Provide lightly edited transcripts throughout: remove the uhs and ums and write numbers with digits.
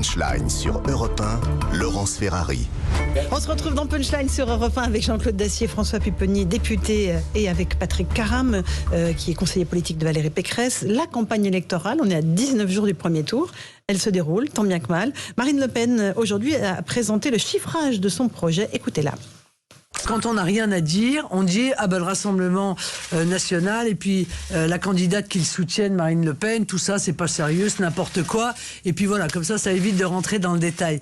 Punchline sur Europe 1, Laurence Ferrari. On se retrouve dans Punchline sur Europe 1 avec Jean-Claude Dacier, François Pupponi, député, et avec Patrick Caram, qui est conseiller politique de Valérie Pécresse. La campagne électorale, on est à 19 jours du premier tour. Elle se déroule, tant bien que mal. Marine Le Pen, aujourd'hui, a présenté le chiffrage de son projet. Écoutez-la. Quand on n'a rien à dire, on dit le Rassemblement national et puis la candidate qu'ils soutiennent, Marine Le Pen, tout ça c'est pas sérieux, c'est n'importe quoi. Et puis voilà, comme ça évite de rentrer dans le détail.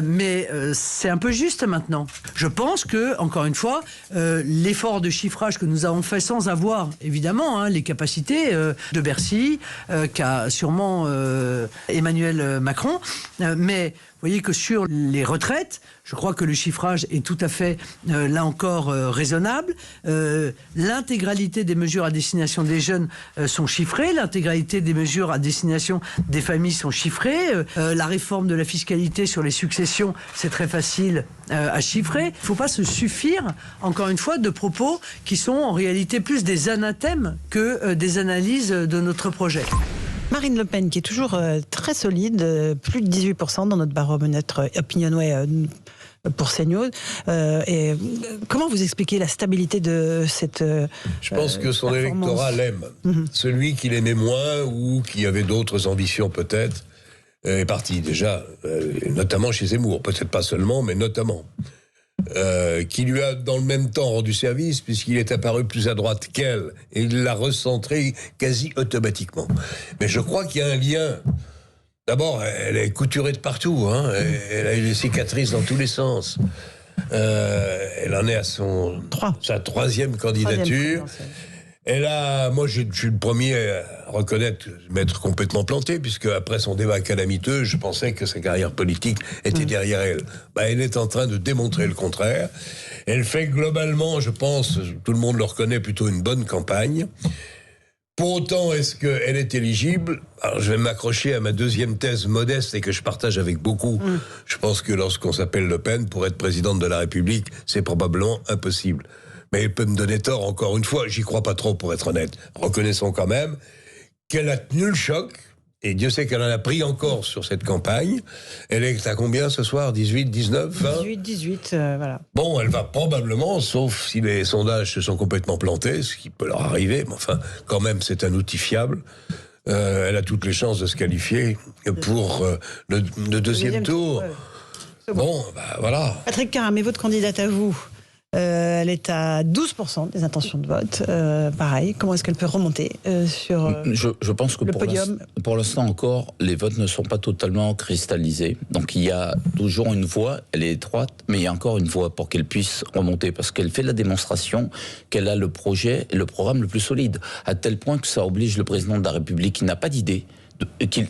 Mais c'est un peu juste maintenant. Je pense que, encore une fois, l'effort de chiffrage que nous avons fait sans avoir, évidemment, les capacités de Bercy, qu'a sûrement Emmanuel Macron, mais vous voyez que sur les retraites, je crois que le chiffrage est tout à fait, là encore, raisonnable. L'intégralité des mesures à destination des jeunes sont chiffrées. L'intégralité des mesures à destination des familles sont chiffrées. La réforme de la fiscalité sur les successions, c'est très facile à chiffrer. Il ne faut pas se suffire, encore une fois, de propos qui sont en réalité plus des anathèmes que des analyses de notre projet. Marine Le Pen, qui est toujours très solide, plus de 18% dans notre baromètre Opinionway pour CNews. Et comment vous expliquez la stabilité de cette Je pense que son électorat l'aime. Celui qui l'aimait moins ou qui avait d'autres ambitions peut-être est parti déjà, notamment chez Zemmour. Peut-être pas seulement, mais notamment. Qui lui a dans le même temps rendu service puisqu'il est apparu plus à droite qu'elle et il l'a recentré quasi automatiquement. Mais je crois qu'il y a un lien. D'abord, elle est couturée de partout, elle a eu des cicatrices dans tous les sens. Elle en est à sa troisième candidature. Moi, je suis le premier à reconnaître m'être complètement planté, puisque après son débat calamiteux, je pensais que sa carrière politique était derrière elle. Elle est en train de démontrer le contraire. Elle fait globalement, je pense, tout le monde le reconnaît, plutôt une bonne campagne. Pour autant, est-ce qu'elle est éligible ? Alors, je vais m'accrocher à ma deuxième thèse modeste et que je partage avec beaucoup. Je pense que lorsqu'on s'appelle Le Pen, pour être présidente de la République, c'est probablement impossible. Mais elle peut me donner tort, encore une fois, j'y crois pas trop pour être honnête. Reconnaissons quand même qu'elle a tenu le choc, et Dieu sait qu'elle en a pris encore sur cette campagne. Elle est à combien ce soir ? 18, 19, 20 18, voilà. Bon, elle va probablement, sauf si les sondages se sont complètement plantés, ce qui peut leur arriver, mais enfin, quand même, c'est un outil fiable. Elle a toutes les chances de se qualifier pour le deuxième tour. Ouais. Bon, voilà. Patrick Caram, et votre candidate à vous, elle est à 12% des intentions de vote. Pareil, comment est-ce qu'elle peut remonter sur je pense que le podium ? pour l'instant encore, les votes ne sont pas totalement cristallisés. Donc il y a toujours une voie, elle est étroite, mais il y a encore une voie pour qu'elle puisse remonter, parce qu'elle fait la démonstration qu'elle a le projet et le programme le plus solide, à tel point que ça oblige le président de la République, qui n'a pas d'idée,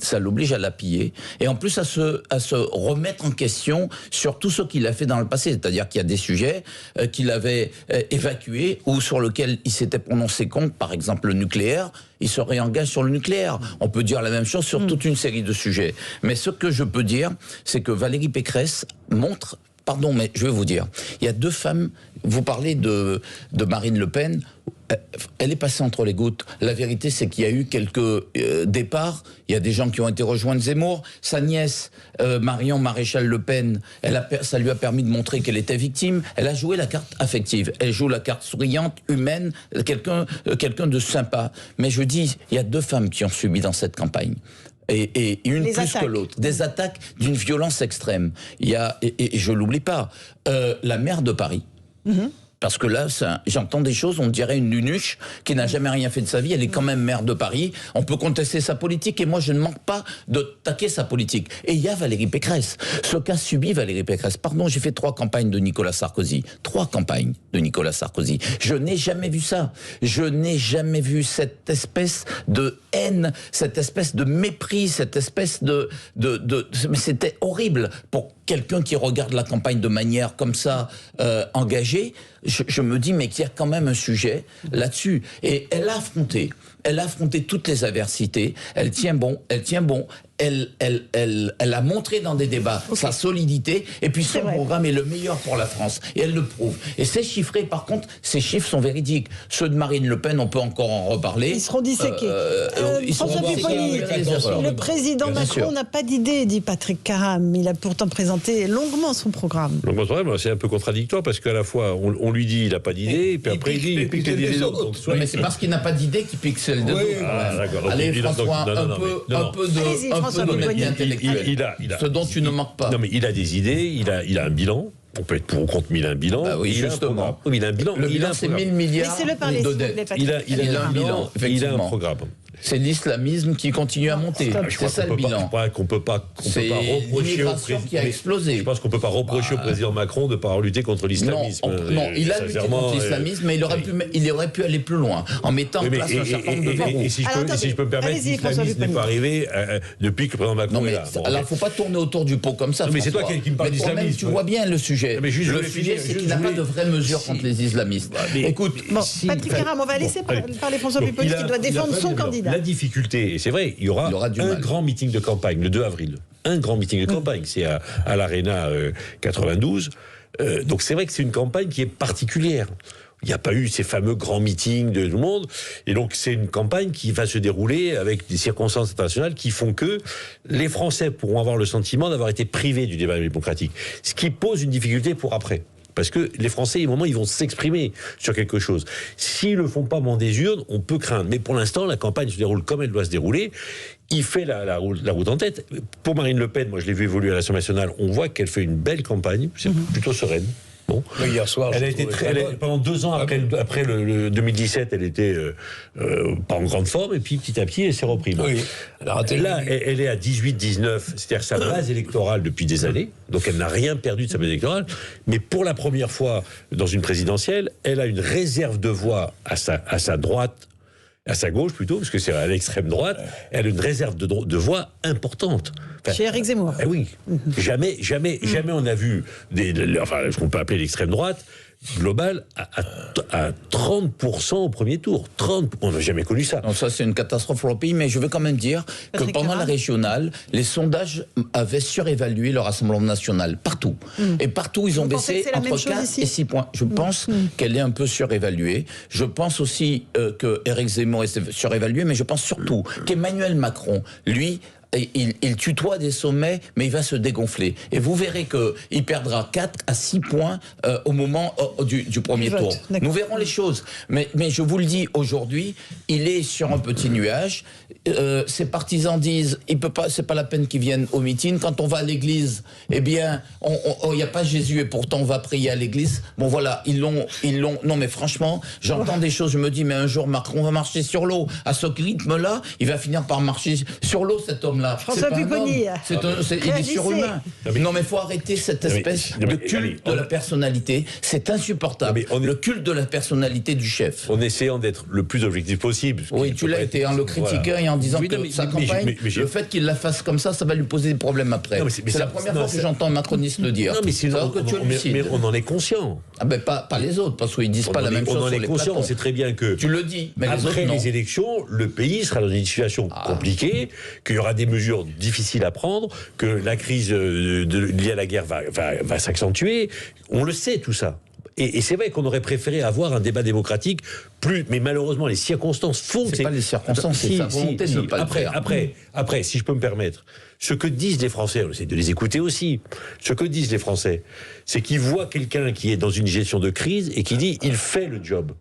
ça l'oblige à l'appuyer et en plus à se remettre en question sur tout ce qu'il a fait dans le passé, c'est-à-dire qu'il y a des sujets qu'il avait évacués ou sur lesquels il s'était prononcé contre, par exemple le nucléaire, il se réengage sur le nucléaire. On peut dire la même chose sur toute une série de sujets. Mais ce que je peux dire, c'est que Valérie Pécresse montre... Pardon, mais je vais vous dire, il y a deux femmes, vous parlez de Marine Le Pen, elle est passée entre les gouttes. La vérité, c'est qu'il y a eu quelques départs. Il y a des gens qui ont été rejoindre Zemmour. Sa nièce, Marion Maréchal Le Pen, ça lui a permis de montrer qu'elle était victime. Elle a joué la carte affective. Elle joue la carte souriante, humaine, quelqu'un de sympa. Mais je dis, il y a deux femmes qui ont subi dans cette campagne. Et une plus que l'autre. Des attaques d'une violence extrême. Il y a, et je l'oublie pas, la maire de Paris. Parce que là, j'entends des choses, on dirait une nunuche qui n'a jamais rien fait de sa vie, elle est quand même maire de Paris, on peut contester sa politique, et moi je ne manque pas de taquer sa politique. Et il y a Valérie Pécresse, ce qu'a subi Valérie Pécresse. Pardon, j'ai fait 3 campagnes de Nicolas Sarkozy. 3 campagnes de Nicolas Sarkozy. Je n'ai jamais vu ça. Je n'ai jamais vu cette espèce de haine, cette espèce de mépris, cette espèce de... Mais c'était horrible pour quelqu'un qui regarde la campagne de manière comme ça, engagée. Je me dis, mais qu'il y a quand même un sujet là-dessus. Et elle a affronté toutes les adversités. Elle tient bon. elle a montré dans des débats sa solidité, et puis son programme est le meilleur pour la France, et elle le prouve. Et c'est chiffré, par contre, ces chiffres sont véridiques. Ceux de Marine Le Pen, on peut encore en reparler. Ils seront disséqués. François Pupponi, le président Macron n'a pas d'idée, dit Patrick Caram. Il a pourtant présenté longuement son programme. C'est un peu contradictoire, parce qu'à la fois, on lui dit il n'a pas d'idée, et puis après il dit il pique les idées d'autres. Mais c'est parce qu'il n'a pas d'idée qu'il pique celle de d'autres. Allez, François, un peu d'honnêteté intellectuelle. Ce dont tu ne manques pas. Non, mais il a des idées, il a un bilan. On peut être pour ou contre, mais il a un bilan. Bah oui, justement. Il a un bilan. Le bilan, c'est 1000 milliards de dettes. Il a un bilan, il a un programme. C'est l'islamisme qui continue à monter. C'est ça le bilan. Je crois qu'on peut pas reprocher l'immigration qui a explosé. Je pense qu'on peut pas reprocher au président Macron de ne pas avoir lutté contre l'islamisme. Non, il a lutté contre l'islamisme, mais il aurait pu aller plus loin en mettant en place un certain nombre de verrous. Et si je peux me permettre, l'islamisme n'est pas arrivé depuis que le président Macron est là. Alors, il ne faut pas tourner autour du pot comme ça. Mais c'est toi qui me parles d'islamisme. Tu vois bien le sujet. Le sujet, c'est qu'il n'a pas de vraies mesures contre les islamistes. Écoute, Patrick Caram, on va laisser parler François Pupponi qui doit défendre son candidat. La difficulté, et c'est vrai, il y aura un grand meeting de campagne le 2 avril. Un grand meeting de campagne, c'est à l'Arena 92. Donc c'est vrai que c'est une campagne qui est particulière. Il n'y a pas eu ces fameux grands meetings de tout le monde. Et donc c'est une campagne qui va se dérouler avec des circonstances internationales qui font que les Français pourront avoir le sentiment d'avoir été privés du débat démocratique. Ce qui pose une difficulté pour après. Parce que les Français, à un moment, ils vont s'exprimer sur quelque chose. S'ils ne le font pas dans des urnes, on peut craindre. Mais pour l'instant, la campagne se déroule comme elle doit se dérouler. Il fait la route en tête. Pour Marine Le Pen, moi je l'ai vu évoluer à l'Assemblée nationale, on voit qu'elle fait une belle campagne, c'est plutôt sereine. Bon. Hier soir, elle a été pendant 2 ans après le 2017, elle était pas en grande forme, et puis petit à petit, elle s'est reprise. Oui. Là, elle est à 18-19, c'est-à-dire sa base électorale depuis des années, donc elle n'a rien perdu de sa base électorale, mais pour la première fois dans une présidentielle, elle a une réserve de voix à sa droite, à sa gauche plutôt, parce que c'est à l'extrême droite, elle a une réserve de voix importante. Chez Éric Zemmour. Oui. Jamais on a vu ce qu'on peut appeler l'extrême droite globale à 30% au premier tour. 30%, on n'a jamais connu ça. Non, ça c'est une catastrophe pour le pays, mais je veux quand même dire que pendant la régionale, les sondages avaient surévalué le Rassemblement national, partout. Et partout, ils ont baissé entre 4 et 6 points. Je pense qu'elle est un peu surévaluée. Je pense aussi que Éric Zemmour est surévalué, mais je pense surtout qu'Emmanuel Macron, lui, il tutoie des sommets, mais il va se dégonfler. Et vous verrez qu'il perdra 4 à 6 points au moment du premier tour. Nous verrons les choses. Mais je vous le dis, aujourd'hui, il est sur un petit nuage. Ses partisans disent, c'est pas la peine qu'ils viennent au meeting. Quand on va à l'église, eh bien, il n'y a pas Jésus et pourtant on va prier à l'église. Bon voilà, ils l'ont. Non mais franchement, j'entends des choses, je me dis, mais un jour Macron va marcher sur l'eau. À ce rythme-là, il va finir par marcher sur l'eau, cet homme-là. François Pupponi, il est surhumain. Non mais il faut arrêter cette espèce de culte de la personnalité. C'est insupportable. Le culte de la personnalité du chef. En essayant d'être le plus objectif possible. Oui, tu l'as été en le critiquant et en disant que sa campagne, le fait qu'il la fasse comme ça va lui poser des problèmes après. C'est la première fois que j'entends un macroniste le dire. Non, mais on en est conscient. Ah ben pas les autres, parce qu'ils disent pas la même chose sur les plateaux. On en est conscient, on sait très bien que... Tu le dis, mais après les élections, le pays sera dans une situation compliquée, qu'il y aura des mesures difficiles à prendre, que la crise liée à la guerre va s'accentuer. On le sait, tout ça. Et c'est vrai qu'on aurait préféré avoir un débat démocratique mais malheureusement, les circonstances font... C'est pas les circonstances, c'est sa volonté de ne pas le faire. Après, si je peux me permettre, ce que disent les Français, on essaie de les écouter aussi, ce que disent les Français, c'est qu'ils voient quelqu'un qui est dans une gestion de crise et qui dit, il fait le job.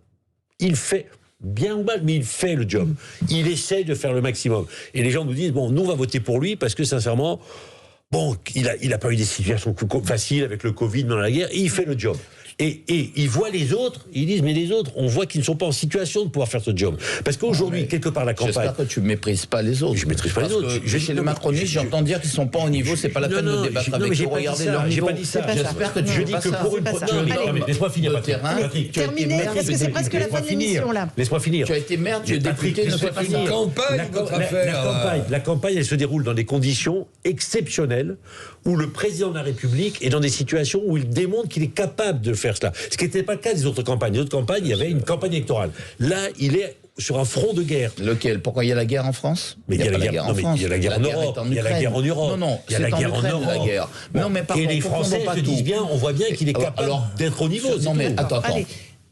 Il fait... bien ou mal, mais il fait le job. Il essaye de faire le maximum. Et les gens nous disent, bon, nous, on va voter pour lui parce que, sincèrement, bon, il a pas eu des situations faciles avec le Covid, dans la guerre, et il fait le job. Et ils voient les autres, ils disent, mais les autres, on voit qu'ils ne sont pas en situation de pouvoir faire ce job. Parce qu'aujourd'hui, quelque part, la campagne... J'espère que tu ne méprises pas les autres. Je ne méprise pas les autres. Chez les macronistes, j'entends dire qu'ils ne sont pas au niveau, c'est pas la peine de débattre avec eux. Regardez leur niveau. J'ai pas dit ça. J'espère que tu dis que pour une... Non, mais laisse-moi finir, Patrick. Terminé, parce que c'est presque la fin de l'émission, là. Laisse-moi finir. Tu as été maire, tu es député, ne fais pas ça. La campagne, elle se déroule dans des conditions exceptionnelles où le président de la République est dans des situations où il démontre qu'il est capable de faire cela. Ce qui n'était pas le cas des autres campagnes. Les autres campagnes, il y avait une campagne électorale. Là, il est sur un front de guerre. Lequel? Pourquoi il y a la guerre en France? Mais il y a la guerre en France. Il y a la guerre en Europe. Il y a la guerre en Europe. Non, il y a la guerre en Europe. La guerre. Non, mais par et contre, les Français se disent bien, on voit bien qu'il est capable d'être au niveau. Non, mais attends.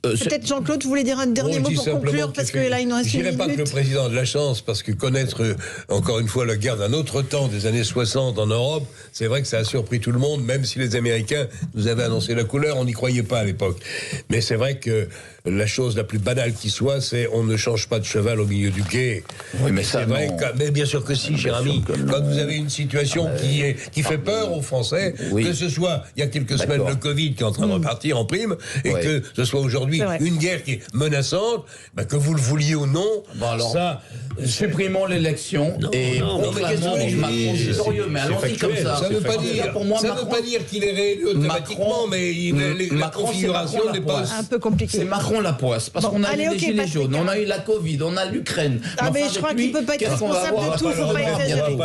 Peut-être Jean-Claude, vous voulez dire un dernier mot pour conclure, parce que là, il nous reste une minute. Je dirais pas que le président a de la chance, parce que connaître, encore une fois, la guerre d'un autre temps, des années 60 en Europe, c'est vrai que ça a surpris tout le monde, même si les Américains nous avaient annoncé la couleur, on n'y croyait pas à l'époque. Mais c'est vrai que la chose la plus banale qui soit, c'est on ne change pas de cheval au milieu du quai. Oui, mais ça, vrai mais bien sûr que si, cher ami. Quand vous avez une situation qui fait peur aux Français, que ce soit, il y a quelques semaines, le Covid qui est en train de repartir en prime, et que ce soit aujourd'hui une guerre qui est menaçante, que vous le vouliez ou non, ça... Supprimons l'élection et proclamons Macron victorieux. Mais allons-y comme ça. Ça ne veut pas dire qu'il est réélu automatiquement, mais la configuration n'est pas... un peu compliqué. C'est Macron la poisse, parce qu'on a eu les gilets jaunes, on a eu la Covid, on a l'Ukraine. Mais je crois qu'il ne peut pas être responsable de tout, il ne faut pas exagérer.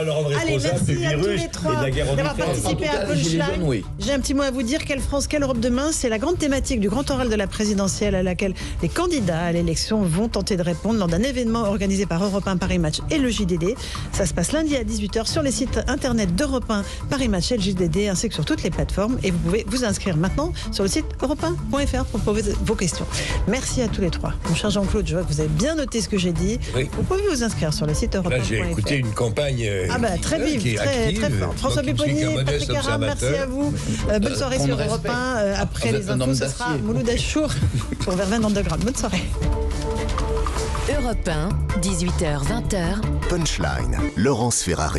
Allez, merci à tous les trois d'avoir participé à Punchline. J'ai un petit mot à vous dire. Quelle France, quelle Europe demain? C'est la grande thématique du grand oral de la présidentielle à laquelle les candidats à l'élection vont tenter de répondre lors d'un événement organisé par Europe 1 Paris Match et le JDD. Ça se passe lundi à 18h sur les sites internet d'Europe 1 Paris Match et le JDD, ainsi que sur toutes les plateformes. Et vous pouvez vous inscrire maintenant sur le site europe1.fr pour poser vos questions. Merci à tous les trois. Mon cher Jean-Claude, je vois que vous avez bien noté ce que j'ai dit. Oui. Vous pouvez vous inscrire sur le site europe1.fr. Là, j'ai écouté une campagne très vive, très forte. François Pupponi, Patrick Caram, merci à vous. Bonne soirée sur Europe 1. Après les infos, ce sera Mouloud Achour pour Verveine Underground. Bonne soirée. Europe 1, 18h-20h. Punchline, Laurence Ferrari.